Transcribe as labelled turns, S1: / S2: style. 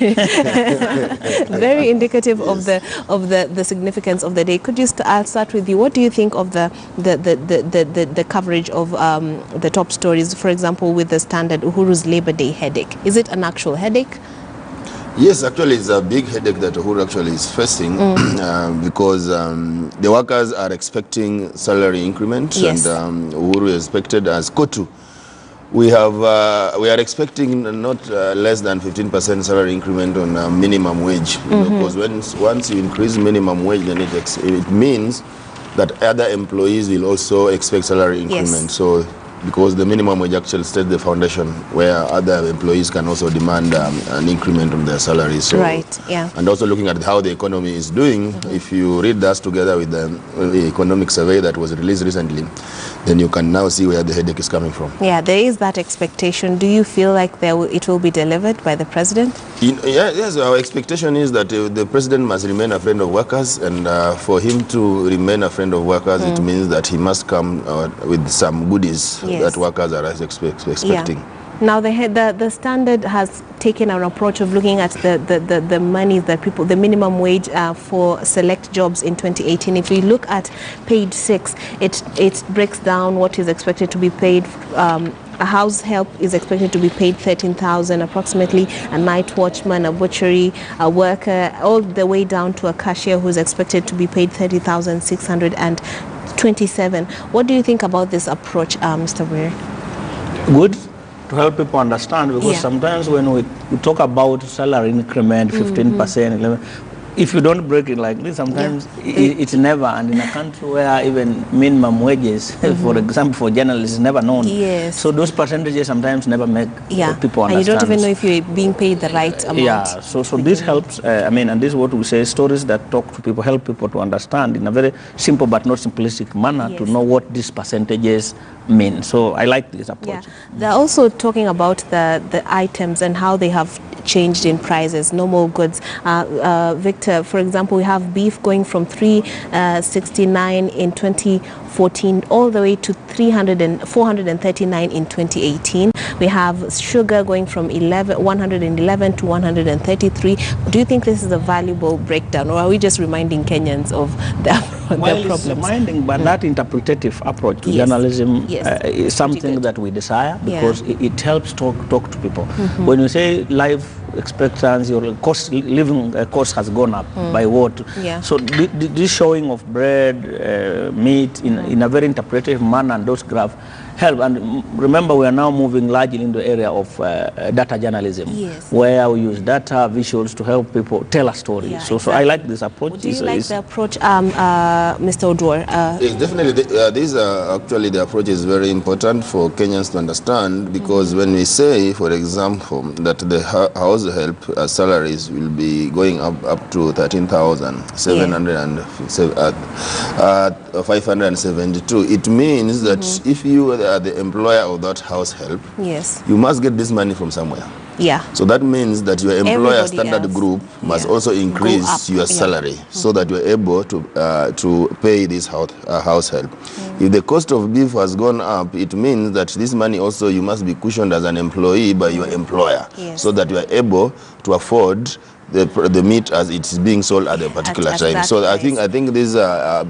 S1: Very indicative of the significance of the day. Could you I'll start with you. What do you think of the coverage of the top stories, for example, with the Standard, Uhuru's Labor Day headache? Is it an actual headache?
S2: Yes, actually it's a big headache that Uhuru actually is facing because the workers are expecting salary increment. Yes. And Uhuru is expected as Kotu. We are expecting not less than 15% salary increment on minimum wage, because once you increase minimum wage, then it means that other employees will also expect salary increment. Yes. So because the minimum wage actually sets the foundation where other employees can also demand an increment on their salaries. So,
S1: right, yeah.
S2: And also looking at how the economy is doing, if you read that together with the economic survey that was released recently, then you can now see where the headache is coming from.
S1: Yeah, there is that expectation. Do you feel like it will be delivered by the president?
S2: Yes, our expectation is that the president must remain a friend of workers, and for him to remain a friend of workers, it means that he must come with some goodies. Yes. That workers are expecting.
S1: Yeah. Now the Standard has taken an approach of looking at the money that the minimum wage for select jobs in 2018. If we look at page 6, it breaks down what is expected to be paid. A house help is expected to be paid 13,000 approximately, a night watchman, a butchery, a worker, all the way down to a cashier who's expected to be paid 30,627. What do you think about this approach, Mr. Weir?
S3: Good, to help people understand, because sometimes when we talk about salary increment, 15%, 11%, if you don't break it like this, sometimes it's never. And in a country where even minimum wages, for example, for journalists, is never known.
S1: Yes.
S3: So those percentages sometimes never make people understand.
S1: And you don't even know if you're being paid the right amount.
S3: Yeah, so this helps, and this is what we say, stories that talk to people, help people to understand in a very simple but not simplistic manner to know what these percentages mean. So I like this approach.
S1: Yeah. They're also talking about the items and how they have changed in prices, normal goods. Victor, for example, we have beef going from 369 in 2014 all the way to 439 in 2018. We have sugar going from 111 to 133. Do you think this is a valuable breakdown, or are we just reminding Kenyans of their problems?
S3: It's reminding, but that interpretative approach to journalism is something that we desire, because it helps talk to people. When you say life expectancy or living cost has gone up by what? So this showing of bread, meat in a very interpretive manner, and those graphs help. And remember, we are now moving largely into the area of data journalism, where we use data, visuals to help people tell a story. Yeah, so I like this approach.
S1: Do you like the approach, Mr. Odwar?
S2: Yes, definitely. Actually, the approach is very important for Kenyans to understand, because when we say, for example, that the house help salaries will be going up to 13,572, it means that if you are the employer of that house help, you must get this money from somewhere.
S1: Yeah.
S2: So that means that your employer standard group must also increase your salary so that you're able to pay this house help. If the cost of beef has gone up, it means that this money also you must be cushioned as an employee by your employer, so that you are able to afford the meat as it's being sold at a particular time. So I think these are